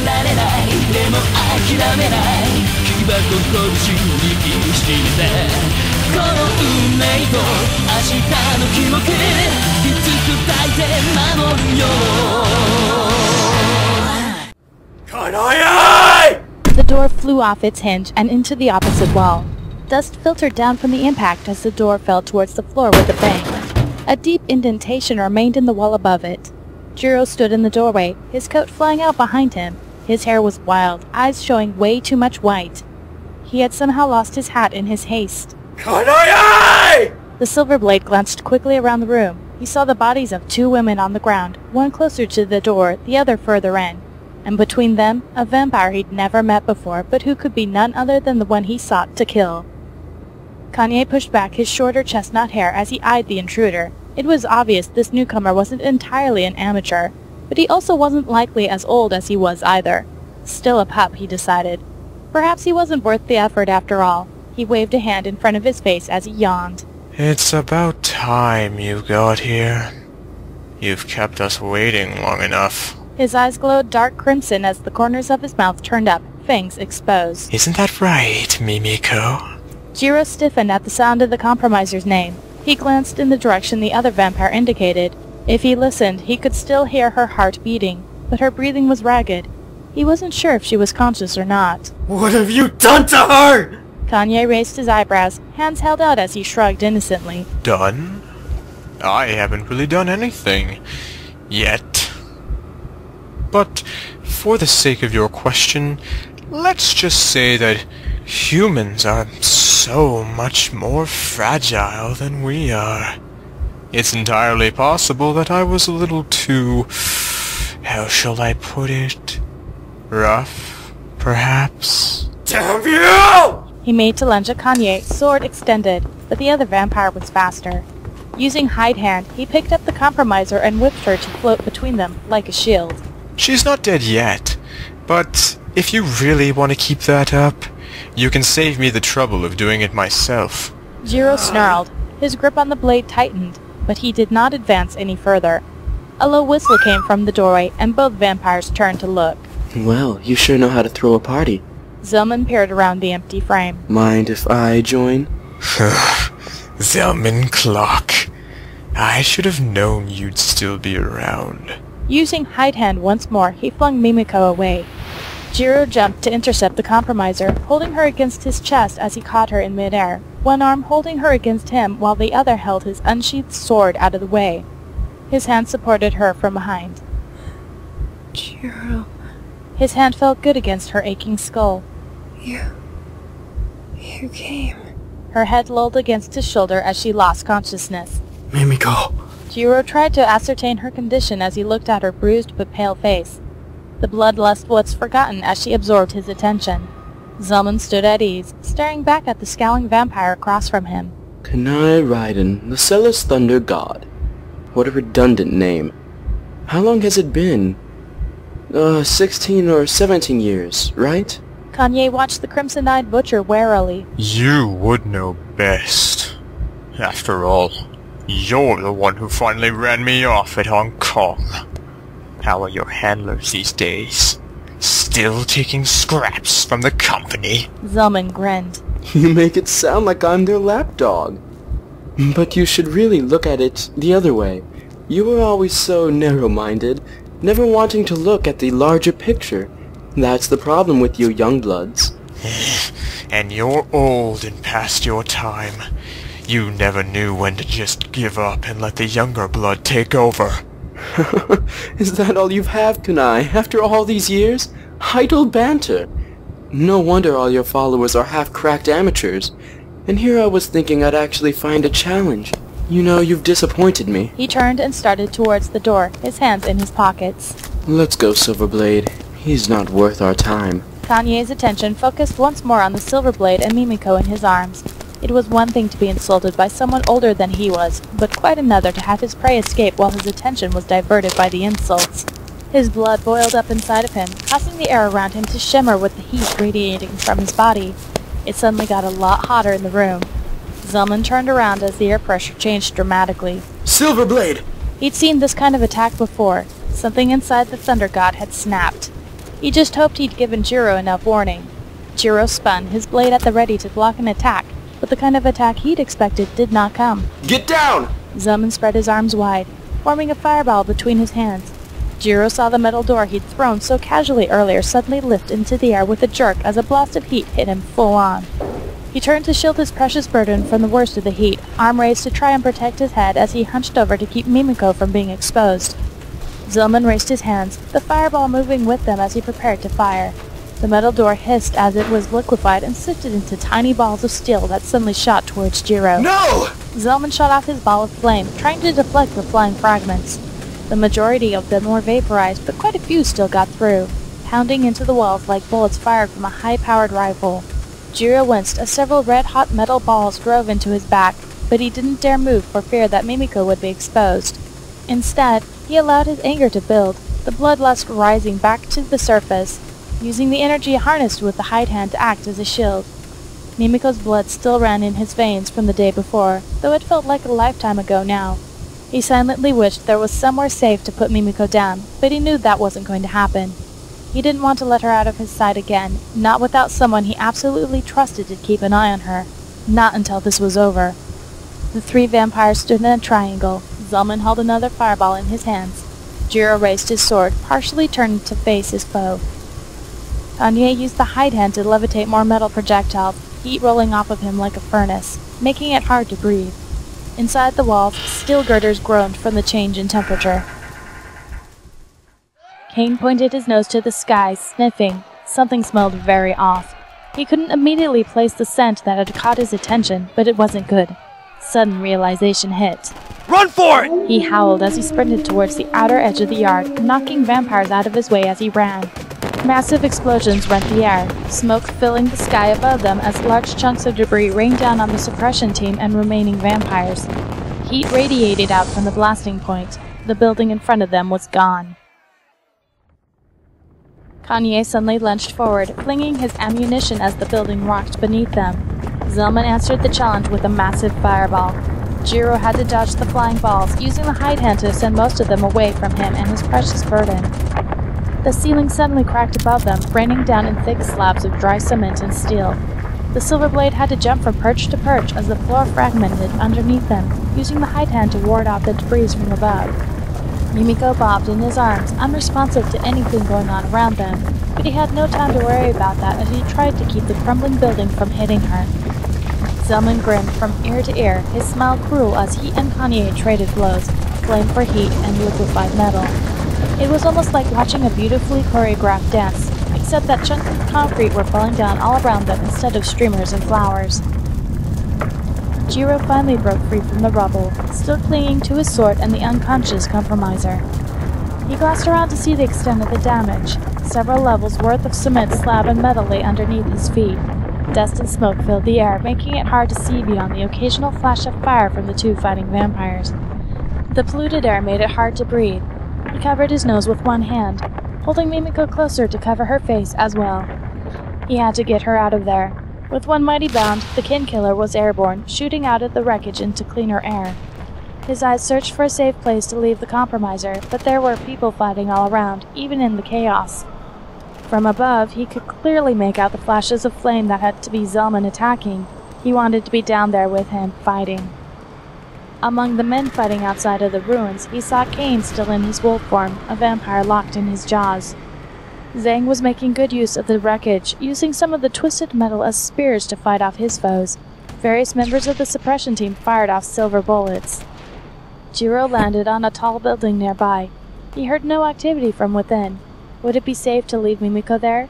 られないでも諦めない木箱拳握りしめこの運命と明日の記憶きつく抱いて守るよ The door flew off its hinge and into the opposite wall. Dust filtered down from the impact as the door fell towards the floor with a bang. A deep indentation remained in the wall above it. Jiro stood in the doorway, his coat flying out behind him. His hair was wild, eyes showing way too much white. He had somehow lost his hat in his haste. The silver blade glanced quickly around the room. He saw the bodies of two women on the ground, one closer to the door, the other further in. And between them, a vampire he'd never met before, but who could be none other than the one he sought to kill. Kanye pushed back his shorter chestnut hair as he eyed the intruder. It was obvious this newcomer wasn't entirely an amateur, but he also wasn't likely as old as he was either. Still a pup, he decided. Perhaps he wasn't worth the effort after all. He waved a hand in front of his face as he yawned. It's about time you got here. You've kept us waiting long enough. His eyes glowed dark crimson as the corners of his mouth turned up, fangs exposed. Isn't that right, Mimiko? Jiro stiffened at the sound of the compromiser's name. He glanced in the direction the other vampire indicated. If he listened, he could still hear her heart beating, but her breathing was ragged. He wasn't sure if she was conscious or not. What have you done to her? Kanye raised his eyebrows, hands held out as he shrugged innocently. Done? I haven't really done anything. Yet. But, for the sake of your question, let's just say that humans are so much more fragile than we are. It's entirely possible that I was a little too... how shall I put it? Rough, perhaps? Damn you! He made to lunge at Kanye, sword extended, but the other vampire was faster. Using hide hand, he picked up the compromiser and whipped her to float between them, like a shield. She's not dead yet, but if you really want to keep that up, you can save me the trouble of doing it myself. Jiro snarled. His grip on the blade tightened, but he did not advance any further. A low whistle came from the doorway, and both vampires turned to look. Well, you sure know how to throw a party. Zellman peered around the empty frame. Mind if I join? Zellman Clock. I should have known you'd still be around. Using hide hand once more, he flung Mimiko away. Jiro jumped to intercept the compromiser, holding her against his chest as he caught her in midair, one arm holding her against him while the other held his unsheathed sword out of the way. His hand supported her from behind. Jiro... His hand felt good against her aching skull. You came. Her head lolled against his shoulder as she lost consciousness. Mimiko. Jiro tried to ascertain her condition as he looked at her bruised but pale face. The bloodlust was forgotten as she absorbed his attention. Zellman stood at ease, staring back at the scowling vampire across from him. Kōhei Raiden, the Celis Thunder God. What a redundant name. How long has it been? 16 or 17 years, right? Kanye watched the crimson-eyed butcher warily. You would know best. After all, you're the one who finally ran me off at Hong Kong. How are your handlers these days? Still taking scraps from the company? Zellman grinned. You make it sound like I'm their lapdog. But you should really look at it the other way. You were always so narrow-minded, never wanting to look at the larger picture. That's the problem with you youngbloods. And you're old and past your time. You never knew when to just give up and let the younger blood take over. Is that all you have, Kunai, after all these years? Idle banter. No wonder all your followers are half-cracked amateurs. And here I was thinking I'd actually find a challenge. You know, you've disappointed me. He turned and started towards the door, his hands in his pockets. Let's go, Silverblade. He's not worth our time. Kanye's attention focused once more on the Silverblade and Mimiko in his arms. It was one thing to be insulted by someone older than he was, but quite another to have his prey escape while his attention was diverted by the insults. His blood boiled up inside of him, causing the air around him to shimmer with the heat radiating from his body. It suddenly got a lot hotter in the room. Zellman turned around as the air pressure changed dramatically. Silverblade! He'd seen this kind of attack before. Something inside the Thunder God had snapped. He just hoped he'd given Jiro enough warning. Jiro spun, his blade at the ready to block an attack, but the kind of attack he'd expected did not come. Get down! Zelman spread his arms wide, forming a fireball between his hands. Jiro saw the metal door he'd thrown so casually earlier suddenly lift into the air with a jerk as a blast of heat hit him full on. He turned to shield his precious burden from the worst of the heat, arm raised to try and protect his head as he hunched over to keep Mimiko from being exposed. Zelman raised his hands, the fireball moving with them as he prepared to fire. The metal door hissed as it was liquefied and sifted into tiny balls of steel that suddenly shot towards Jiro. No! Zelman shot off his ball of flame, trying to deflect the flying fragments. The majority of them were vaporized, but quite a few still got through, pounding into the walls like bullets fired from a high-powered rifle. Jiro winced as several red-hot metal balls drove into his back, but he didn't dare move for fear that Mimiko would be exposed. Instead, he allowed his anger to build, the bloodlust rising back to the surface, using the energy harnessed with the hide hand to act as a shield. Mimiko's blood still ran in his veins from the day before, though it felt like a lifetime ago now. He silently wished there was somewhere safe to put Mimiko down, but he knew that wasn't going to happen. He didn't want to let her out of his sight again, not without someone he absolutely trusted to keep an eye on her. Not until this was over. The three vampires stood in a triangle. Zelman held another fireball in his hands. Jiro raised his sword, partially turned to face his foe. Kanye used the hide hand to levitate more metal projectiles, heat rolling off of him like a furnace, making it hard to breathe. Inside the walls, steel girders groaned from the change in temperature. Kane pointed his nose to the sky, sniffing. Something smelled very off. He couldn't immediately place the scent that had caught his attention, but it wasn't good. Sudden realization hit. Run for it! He howled as he sprinted towards the outer edge of the yard, knocking vampires out of his way as he ran. Massive explosions rent the air, smoke filling the sky above them as large chunks of debris rained down on the suppression team and remaining vampires. Heat radiated out from the blasting point. The building in front of them was gone. Kanye suddenly lunged forward, flinging his ammunition as the building rocked beneath them. Zelman answered the challenge with a massive fireball. Jiro had to dodge the flying balls, using the hide hand to send most of them away from him and his precious burden. The ceiling suddenly cracked above them, raining down in thick slabs of dry cement and steel. The silver blade had to jump from perch to perch as the floor fragmented underneath them, using the hide hand to ward off the debris from above. Mimiko bobbed in his arms, unresponsive to anything going on around them, but he had no time to worry about that as he tried to keep the crumbling building from hitting her. Zelman grinned from ear to ear, his smile cruel as he and Kanye traded blows, flame for heat and liquefied metal. It was almost like watching a beautifully choreographed dance, except that chunks of concrete were falling down all around them instead of streamers and flowers. Jiro finally broke free from the rubble, still clinging to his sword and the unconscious compromiser. He glanced around to see the extent of the damage. Several levels worth of cement slab and metal lay underneath his feet. Dust and smoke filled the air, making it hard to see beyond the occasional flash of fire from the two fighting vampires. The polluted air made it hard to breathe. He covered his nose with one hand, holding Mimiko closer to cover her face as well. He had to get her out of there. With one mighty bound, the kin killer was airborne, shooting out at the wreckage into cleaner air. His eyes searched for a safe place to leave the compromiser, but there were people fighting all around, even in the chaos. From above, he could clearly make out the flashes of flame that had to be Zelman attacking. He wanted to be down there with him, fighting. Among the men fighting outside of the ruins, he saw Kane still in his wolf form, a vampire locked in his jaws. Zhang was making good use of the wreckage, using some of the twisted metal as spears to fight off his foes. Various members of the suppression team fired off silver bullets. Jiro landed on a tall building nearby. He heard no activity from within. Would it be safe to leave Mimiko there?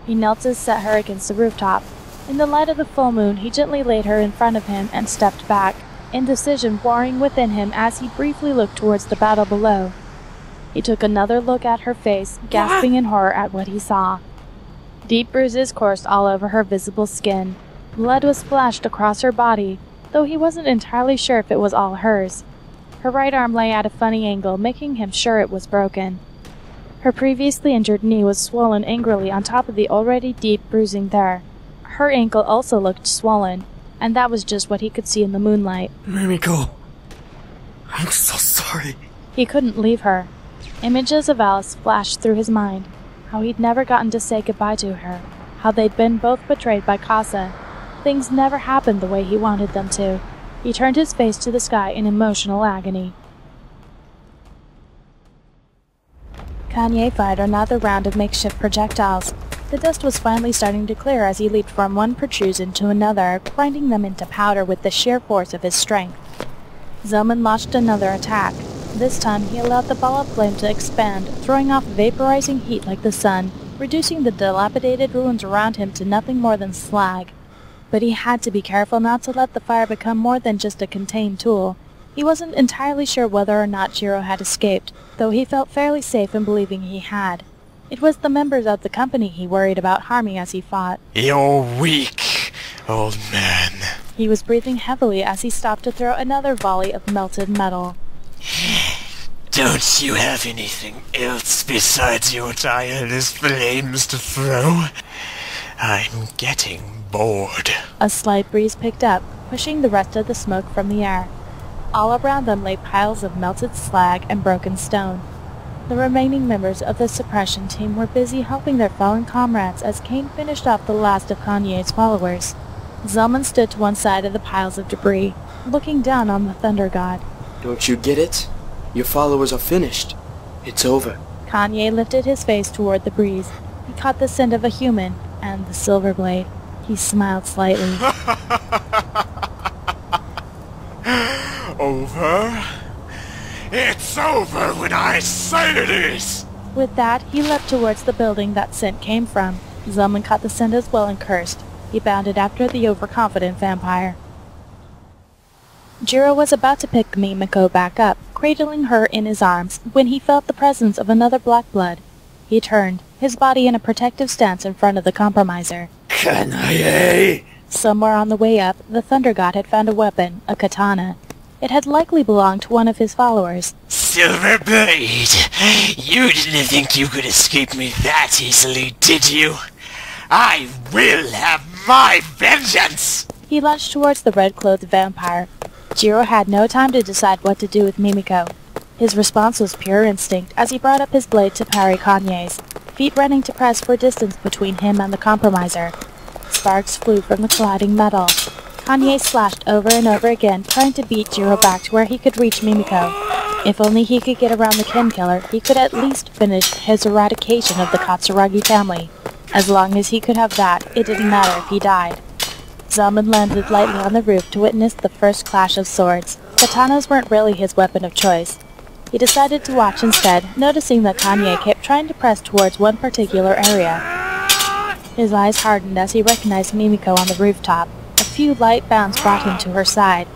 He knelt to set her against the rooftop. In the light of the full moon, he gently laid her in front of him and stepped back, indecision warring within him as he briefly looked towards the battle below. He took another look at her face, gasping in horror at what he saw. Deep bruises coursed all over her visible skin. Blood was splashed across her body, though he wasn't entirely sure if it was all hers. Her right arm lay at a funny angle, making him sure it was broken. Her previously injured knee was swollen angrily on top of the already deep bruising there. Her ankle also looked swollen, and that was just what he could see in the moonlight. Mimiko, I'm so sorry. He couldn't leave her. Images of Alice flashed through his mind. how he'd never gotten to say goodbye to her, how they'd been both betrayed by Kasa. Things never happened the way he wanted them to. He turned his face to the sky in emotional agony. Kanye fired another round of makeshift projectiles. The dust was finally starting to clear as he leaped from one protrusion to another, grinding them into powder with the sheer force of his strength. Zelman launched another attack. This time he allowed the ball of flame to expand, throwing off vaporizing heat like the sun, reducing the dilapidated ruins around him to nothing more than slag. But he had to be careful not to let the fire become more than just a contained tool. He wasn't entirely sure whether or not Jiro had escaped, though he felt fairly safe in believing he had. It was the members of the company he worried about harming as he fought. You're weak, old man. He was breathing heavily as he stopped to throw another volley of melted metal. Don't you have anything else besides your tireless flames to throw? I'm getting bored. A slight breeze picked up, pushing the rest of the smoke from the air. All around them lay piles of melted slag and broken stone. The remaining members of the suppression team were busy helping their fallen comrades as Kane finished off the last of Kanye's followers. Zelman stood to one side of the piles of debris, looking down on the Thunder God. Don't you get it? Your followers are finished. It's over. Kanye lifted his face toward the breeze. He caught the scent of a human and the silver blade. He smiled slightly. Over? It's over when I say it is! With that, he leapt towards the building that scent came from. Zelman caught the scent as well and cursed. He bounded after the overconfident vampire. Jiro was about to pick Mimiko back up, cradling her in his arms, when he felt the presence of another black blood. He turned, his body in a protective stance in front of the compromiser. Kanye! Somewhere on the way up, the Thunder God had found a weapon, a katana. It had likely belonged to one of his followers. Silverblade, you didn't think you could escape me that easily, did you? I will have my vengeance! He lunged towards the red-clothed vampire. Jiro had no time to decide what to do with Mimiko. His response was pure instinct as he brought up his blade to parry Kanye's, feet running to press for distance between him and the compromiser. Sparks flew from the colliding metal. Kanye slashed over and over again, trying to beat Jiro back to where he could reach Mimiko. If only he could get around the Kin Killer, he could at least finish his eradication of the Katsuragi family. As long as he could have that, it didn't matter if he died. Zelman landed lightly on the roof to witness the first clash of swords. Katanas weren't really his weapon of choice. He decided to watch instead, noticing that Kanye kept trying to press towards one particular area. His eyes hardened as he recognized Mimiko on the rooftop. A few light bounds brought him to her side.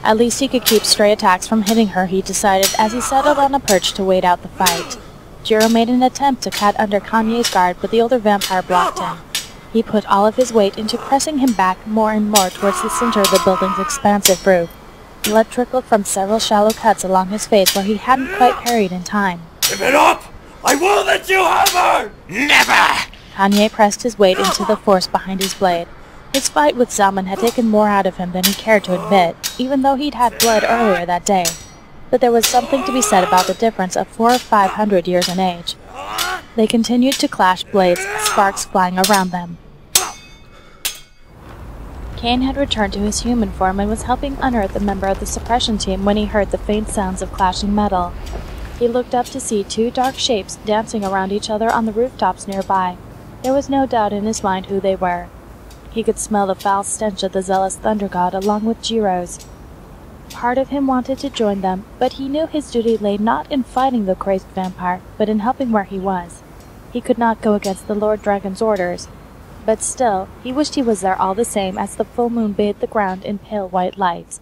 At least he could keep stray attacks from hitting her, he decided, as he settled on a perch to wait out the fight. Jiro made an attempt to cut under Kanye's guard, but the older vampire blocked him. He put all of his weight into pressing him back more and more towards the center of the building's expansive roof. Blood trickled from several shallow cuts along his face where he hadn't quite parried in time. Give it up! I won't let you have her! Never! Kanye pressed his weight into the force behind his blade. His fight with Zelman had taken more out of him than he cared to admit, even though he'd had blood earlier that day. But there was something to be said about the difference of 400 or 500 years in age. They continued to clash blades, sparks flying around them. Kane had returned to his human form and was helping unearth a member of the suppression team when he heard the faint sounds of clashing metal. He looked up to see two dark shapes dancing around each other on the rooftops nearby. There was no doubt in his mind who they were. He could smell the foul stench of the zealous Thunder God along with Jiro's. Part of him wanted to join them, but he knew his duty lay not in fighting the crazed vampire, but in helping where he was. He could not go against the Lord Dragon's orders, but still, he wished he was there all the same as the full moon bathed the ground in pale white light.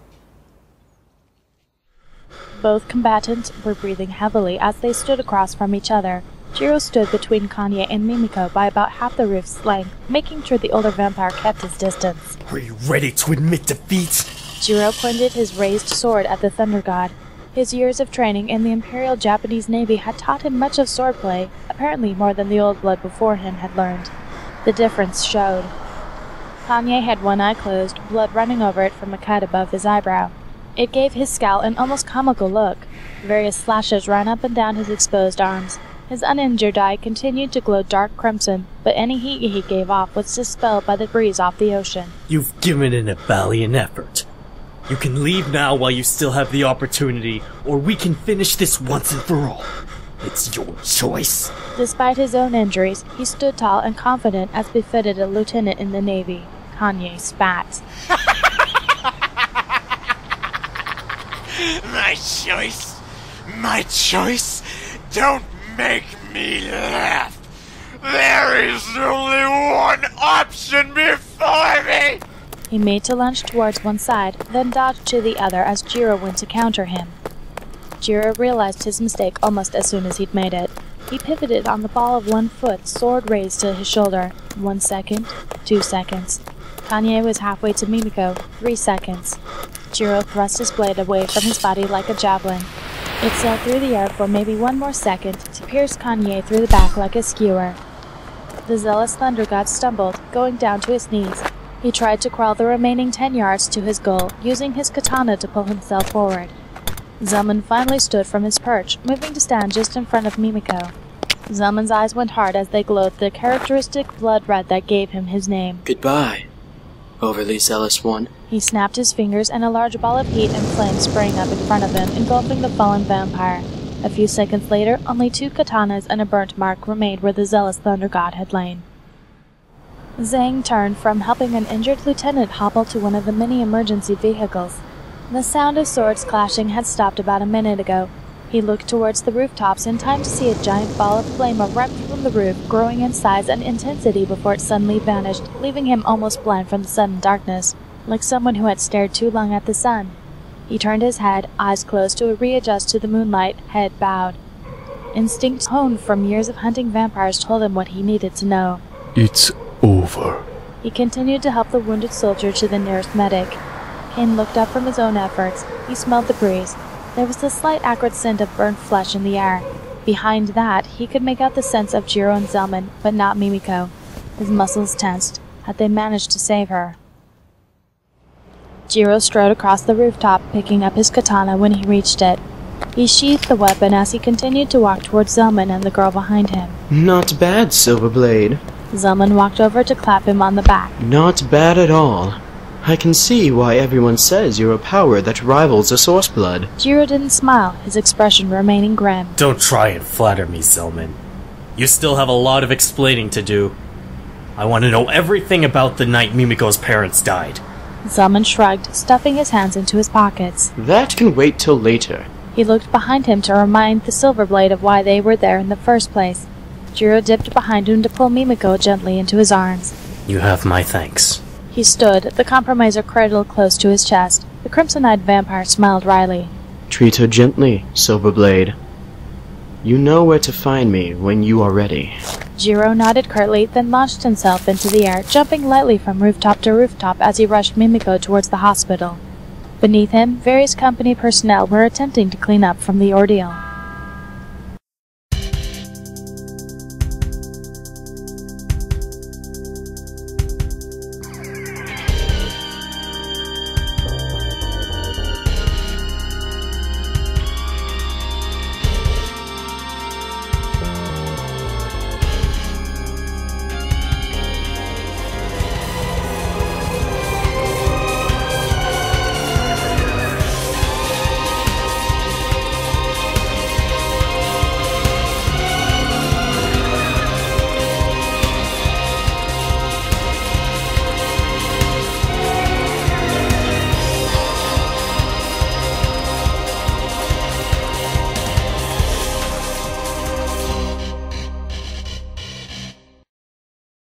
Both combatants were breathing heavily as they stood across from each other. Jiro stood between Kanye and Mimiko by about half the roof's length, making sure the older vampire kept his distance. Are you ready to admit defeat? Jiro pointed his raised sword at the Thunder God. His years of training in the Imperial Japanese Navy had taught him much of swordplay, apparently more than the old blood before him had learned. The difference showed. Kanye had one eye closed, blood running over it from a cut above his eyebrow. It gave his scowl an almost comical look. Various slashes ran up and down his exposed arms. His uninjured eye continued to glow dark crimson, but any heat he gave off was dispelled by the breeze off the ocean. You've given it a valiant effort. You can leave now while you still have the opportunity, or we can finish this once and for all. It's your choice. Despite his own injuries, he stood tall and confident as befitted a lieutenant in the Navy. Kanye spat. My choice? My choice? Don't make me laugh. There is only one option before me! He made to lunge towards one side, then dodged to the other as Jiro went to counter him. Jiro realized his mistake almost as soon as he'd made it. He pivoted on the ball of one foot, sword raised to his shoulder. 1 second, 2 seconds. Kanye was halfway to Mimiko, 3 seconds. Jiro thrust his blade away from his body like a javelin. It sailed through the air for maybe 1 more second to pierce Kanye through the back like a skewer. The zealous thunder god stumbled, going down to his knees. He tried to crawl the remaining 10 yards to his goal, using his katana to pull himself forward. Zelman finally stood from his perch, moving to stand just in front of Mimiko. Zelman's eyes went hard as they glowed the characteristic blood red that gave him his name. Goodbye, overly zealous one. He snapped his fingers and a large ball of heat and flame sprang up in front of him, engulfing the fallen vampire. A few seconds later, only 2 katanas and a burnt mark remained where the zealous thunder god had lain. Zhang turned from helping an injured lieutenant hobble to one of the many emergency vehicles. The sound of swords clashing had stopped about a minute ago. He looked towards the rooftops in time to see a giant ball of flame erupt from the roof, growing in size and intensity before it suddenly vanished, leaving him almost blind from the sudden darkness, like someone who had stared too long at the sun. He turned his head, eyes closed to readjust to the moonlight, head bowed. Instinct honed from years of hunting vampires told him what he needed to know. It's over. He continued to help the wounded soldier to the nearest medic. Kane looked up from his own efforts. He smelled the breeze. There was a slight acrid scent of burnt flesh in the air. Behind that, he could make out the scents of Jiro and Zelman, but not Mimiko. His muscles tensed. Had they managed to save her? Jiro strode across the rooftop, picking up his katana when he reached it. He sheathed the weapon as he continued to walk towards Zelman and the girl behind him. Not bad, Silverblade. Zelman walked over to clap him on the back. Not bad at all. I can see why everyone says you're a power that rivals a Sourceblood. Jiro didn't smile, his expression remaining grim. Don't try and flatter me, Zelman. You still have a lot of explaining to do. I want to know everything about the night Mimiko's parents died. Zelman shrugged, stuffing his hands into his pockets. That can wait till later. He looked behind him to remind the Silverblade of why they were there in the first place. Jiro dipped behind him to pull Mimiko gently into his arms. You have my thanks. He stood, the compromiser cradled close to his chest. The crimson-eyed vampire smiled wryly. Treat her gently, Silverblade. You know where to find me when you are ready. Jiro nodded curtly, then launched himself into the air, jumping lightly from rooftop to rooftop as he rushed Mimiko towards the hospital. Beneath him, various company personnel were attempting to clean up from the ordeal.